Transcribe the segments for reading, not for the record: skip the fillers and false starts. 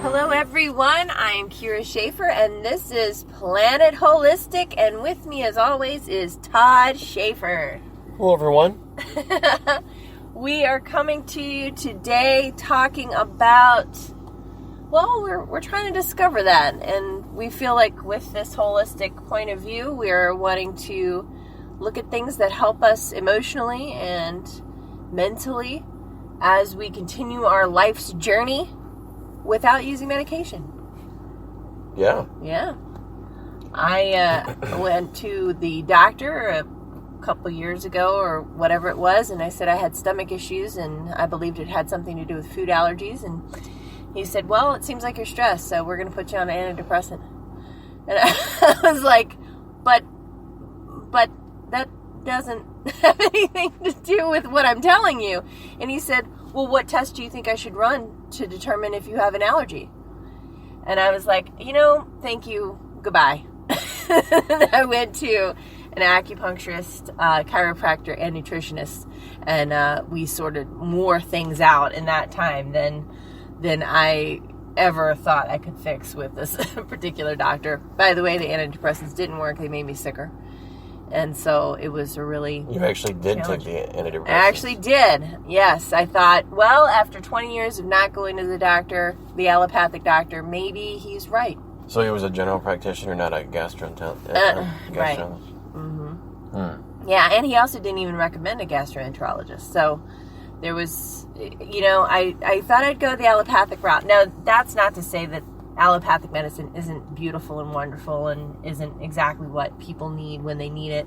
Hello everyone, I'm Kira Schaefer and this is Planet Holistic, and with me as always is Todd Schaefer. Hello everyone. We are coming to you today talking about, well, we're trying to discover that, and we feel like with this holistic point of view, we're wanting to look at things that help us emotionally and mentally as we continue our life's journey without using medication. Yeah. I went to the doctor a couple years ago or whatever it was, and I said I had stomach issues and I believed it had something to do with food allergies, and he said, well, it seems like you're stressed, so we're going to put you on an antidepressant. And I was like, but that doesn't have anything to do with what I'm telling you. And he said, well, what test do you think I should run to determine if you have an allergy? And I was like, thank you, goodbye. I went to an acupuncturist, chiropractor, and nutritionist, and we sorted more things out in that time than I ever thought I could fix with this particular doctor. By the way, the antidepressants didn't work. They made me sicker. And so it was a really... You actually did take the antidepressants? I actually did, yes. I thought, well, after 20 years of not going to the doctor, the allopathic doctor, maybe he's right. So he was a general practitioner, not a gastroenterologist? Right. Mm-hmm. Yeah, and he also didn't even recommend a gastroenterologist. So there was, I thought I'd go the allopathic route. Now, that's not to say that allopathic medicine isn't beautiful and wonderful and isn't exactly what people need when they need it.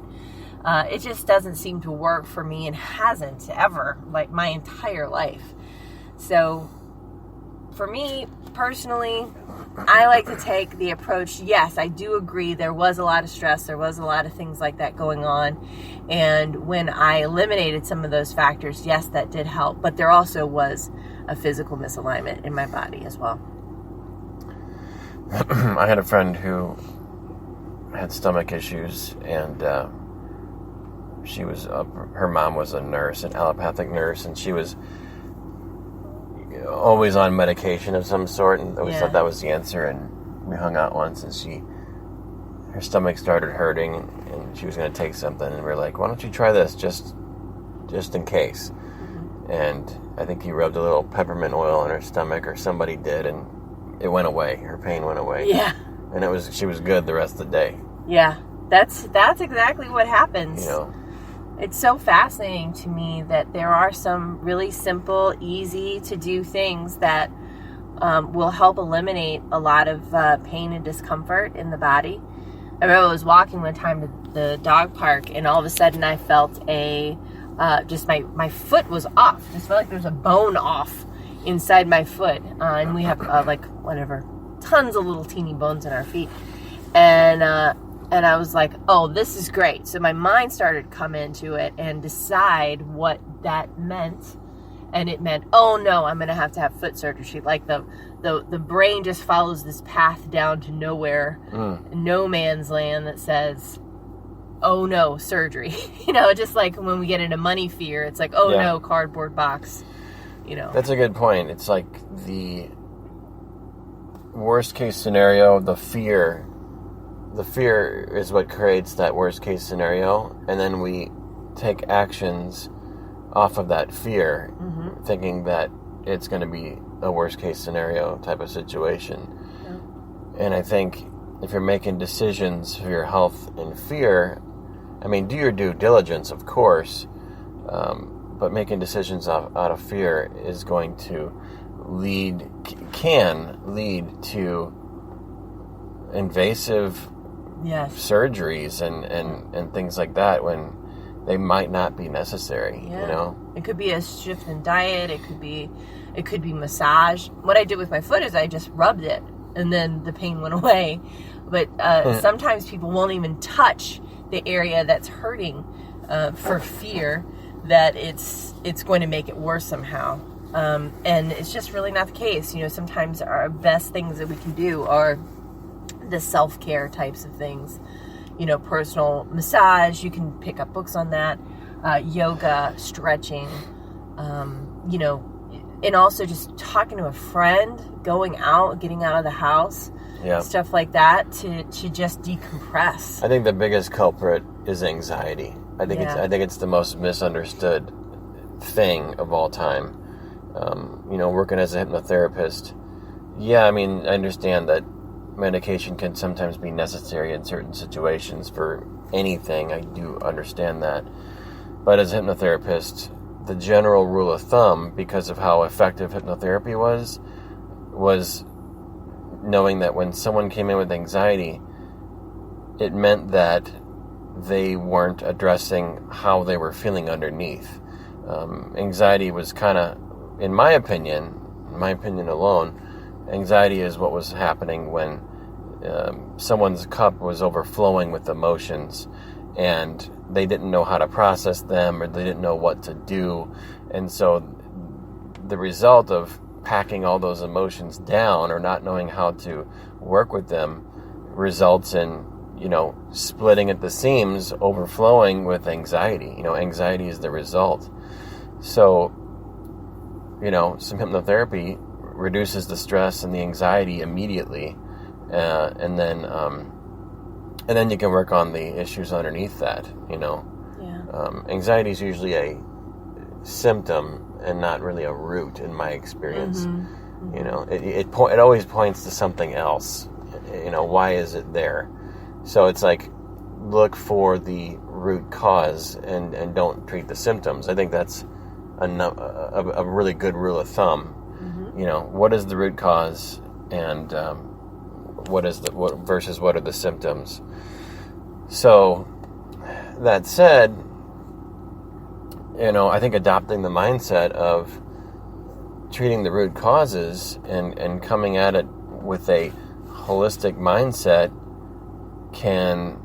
It just doesn't seem to work for me and hasn't ever, like my entire life. So for me personally, I like to take the approach, yes, I do agree there was a lot of stress, there was a lot of things like that going on, and when I eliminated some of those factors, yes, that did help, but there also was a physical misalignment in my body as well. I had a friend who had stomach issues, and she was her mom was a nurse, an allopathic nurse, and she was always on medication of some sort, and always thought that was the answer. And we hung out once, and her stomach started hurting, and she was going to take something, and we were like, why don't you try this just in case? Mm-hmm. And I think he rubbed a little peppermint oil on her stomach, or somebody did, and it went away. Her pain went away. Yeah. And she was good the rest of the day. Yeah. That's exactly what happens. It's so fascinating to me that there are some really simple, easy to do things that will help eliminate a lot of pain and discomfort in the body. I remember I was walking one time to the dog park, and all of a sudden I felt just my foot was off. It just felt like there was a bone off inside my foot, and we have tons of little teeny bones in our feet, and I was like, oh, this is great. So my mind started to come into it and decide what that meant, and it meant, oh no, I'm gonna have to have foot surgery. Like the brain just follows this path down to nowhere, no man's land, that says, oh no, surgery. Just like when we get into money fear, it's like, oh no, cardboard box. That's a good point. It's like the worst case scenario, the fear is what creates that worst case scenario, and then we take actions off of that fear, mm-hmm. thinking that it's going to be a worst case scenario type of situation. Yeah. And I think if you're making decisions for your health in fear, do your due diligence, of course, but making decisions out of fear is going to can lead to invasive surgeries and things like that when they might not be necessary. It could be a shift in diet, it could be massage. What I did with my foot is I just rubbed it and then the pain went away. But sometimes people won't even touch the area that's hurting for fear that it's going to make it worse somehow. And it's just really not the case. Sometimes our best things that we can do are the self-care types of things. Personal massage, you can pick up books on that. Yoga, stretching, and also just talking to a friend, going out, getting out of the house, stuff like that to just decompress. I think the biggest culprit is anxiety. I think it's the most misunderstood thing of all time. Working as a hypnotherapist, I mean, I understand that medication can sometimes be necessary in certain situations for anything. I do understand that. But as a hypnotherapist, the general rule of thumb, because of how effective hypnotherapy was knowing that when someone came in with anxiety, it meant that they weren't addressing how they were feeling underneath. Anxiety was kind of, in my opinion alone, anxiety is what was happening when someone's cup was overflowing with emotions and they didn't know how to process them, or they didn't know what to do. And so the result of packing all those emotions down or not knowing how to work with them results in, splitting at the seams, overflowing with anxiety. Anxiety is the result. So, some hypnotherapy reduces the stress and the anxiety immediately, and then you can work on the issues underneath that. Anxiety is usually a symptom and not really a root, in my experience. It always points to something else. Why is it there? So it's like, look for the root cause and don't treat the symptoms. I think that's a really good rule of thumb. What is the root cause, and what are the symptoms? So that said, I think adopting the mindset of treating the root causes and coming at it with a holistic mindset can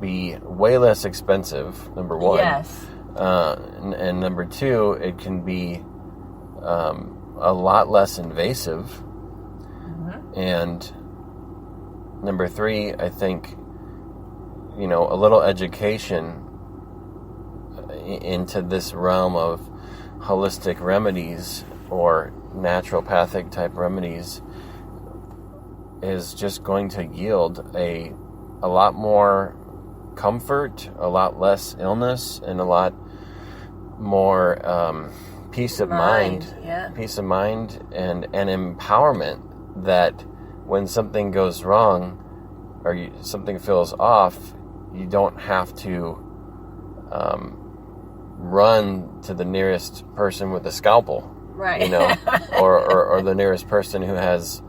be way less expensive, number one. Yes. And number two, it can be a lot less invasive. And number three, I think, a little education into this realm of holistic remedies or naturopathic type remedies is just going to yield a lot more comfort, a lot less illness, and a lot more peace of mind and empowerment, that when something goes wrong or something feels off, you don't have to run to the nearest person with a scalpel, right? or the nearest person who has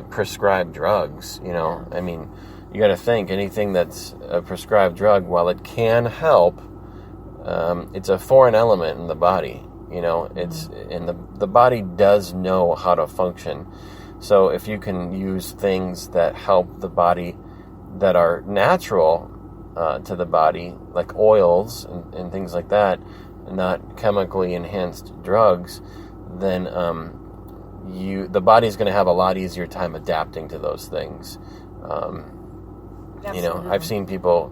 prescribed drugs. I mean, you got to think, anything that's a prescribed drug, while it can help, it's a foreign element in the body. It's and the body does know how to function. So if you can use things that help the body, that are natural to the body, like oils and things like that, not chemically enhanced drugs, then the body's going to have a lot easier time adapting to those things. I've seen people,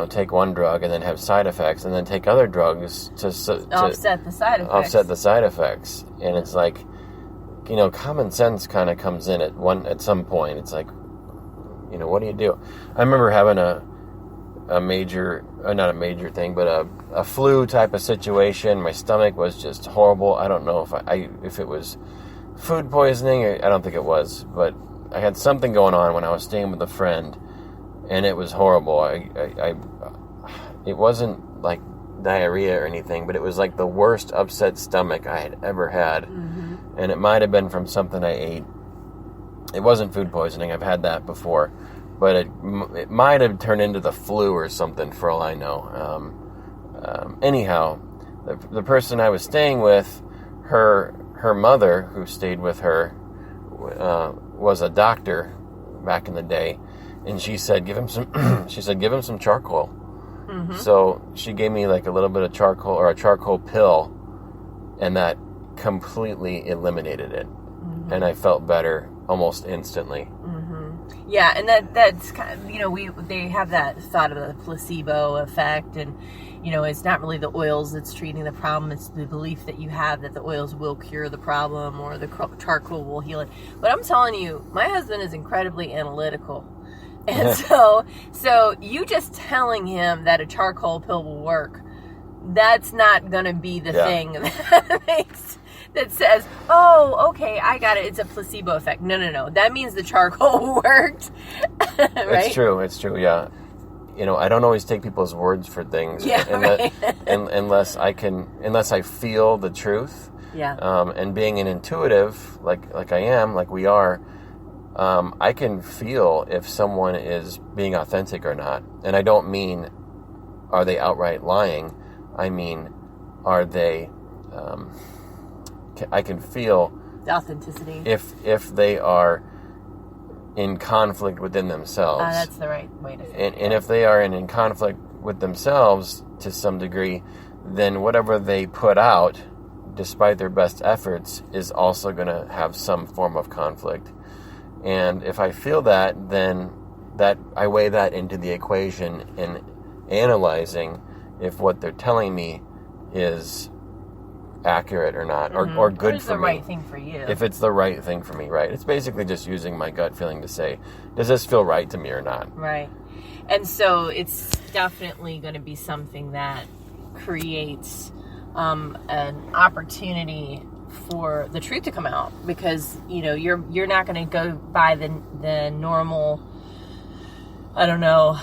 take one drug and then have side effects, and then take other drugs to offset the side effects. And it's like, common sense kind of comes in at some point. It's like, what do you do? I remember having a major, not a major thing, but a flu type of situation. My stomach was just horrible. I don't know if it was food poisoning, or I don't think it was, but I had something going on when I was staying with a friend, and it was horrible. It wasn't like diarrhea or anything, but it was like the worst upset stomach I had ever had. And it might have been from something I ate. It wasn't food poisoning. I've had that before, but it might have turned into the flu or something, for all I know. Anyhow, the person I was staying with, her mother, who stayed with her, was a doctor back in the day, and she said, give him some charcoal. So she gave me like a little bit of charcoal, or a charcoal pill, and that completely eliminated it. And I felt better almost instantly. Yeah, and that's kind of, they have that thought of the placebo effect, and it's not really the oils that's treating the problem. It's the belief that you have that the oils will cure the problem or the charcoal will heal it. But I'm telling you, my husband is incredibly analytical. And so you just telling him that a charcoal pill will work, that's not going to be the thing that says, oh, okay, I got it. It's a placebo effect. No. That means the charcoal worked. Right? It's true. Yeah. I don't always take people's words for things. Yeah, unless I feel the truth. Yeah. And being an intuitive, like I am, like we are, I can feel if someone is being authentic or not. And I don't mean, are they outright lying? I mean, are they, I can feel the authenticity. If they are in conflict within themselves. That's the right way to say it. And if they are in conflict with themselves to some degree, then whatever they put out, despite their best efforts, is also going to have some form of conflict. And if I feel that, then I weigh that into the equation in analyzing if what they're telling me is accurate or not, or good for me. the right thing for you. If it's the right thing for me, right. It's basically just using my gut feeling to say, does this feel right to me or not? Right. And so it's definitely going to be something that creates an opportunity for the truth to come out, because you're not going to go by the normal, I don't know,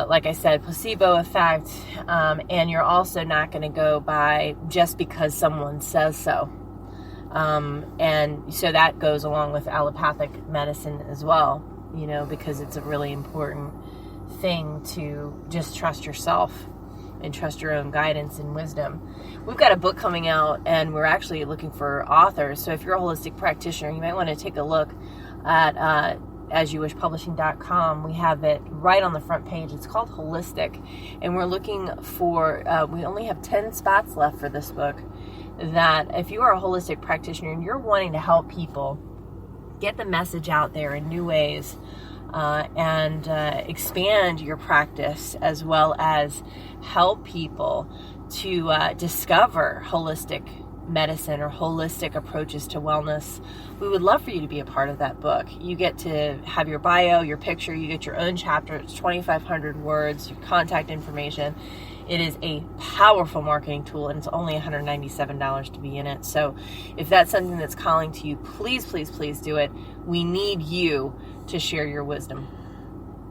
like I said, placebo effect, and you're also not going to go by just because someone says so. And so that goes along with allopathic medicine as well, because it's a really important thing to just trust yourself and trust your own guidance and wisdom. We've got a book coming out, and we're actually looking for authors. So if you're a holistic practitioner, you might want to take a look at asyouwishpublishing.com. We have it right on the front page. It's called Holistic, and we're looking for, we only have 10 spots left for this book, that if you are a holistic practitioner and you're wanting to help people get the message out there in new ways, and expand your practice, as well as help people to discover holistic medicine or holistic approaches to wellness, we would love for you to be a part of that book. You get to have your bio, your picture, you get your own chapter. It's 2,500 words, your contact information. It is a powerful marketing tool, and it's only $197 to be in it. So if that's something that's calling to you, please, please, please do it. We need you to share your wisdom.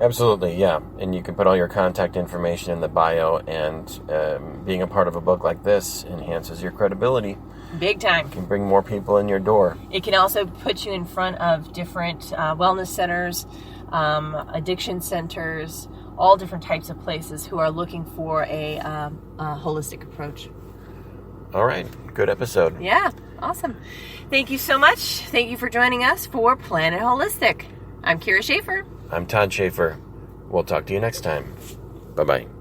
Absolutely, yeah. And you can put all your contact information in the bio, and being a part of a book like this enhances your credibility. Big time. It can bring more people in your door. It can also put you in front of different wellness centers, addiction centers, all different types of places who are looking for a holistic approach. All right. Good episode. Yeah. Awesome. Thank you so much. Thank you for joining us for Planet Holistic. I'm Kira Schaefer. I'm Todd Schaefer. We'll talk to you next time. Bye-bye.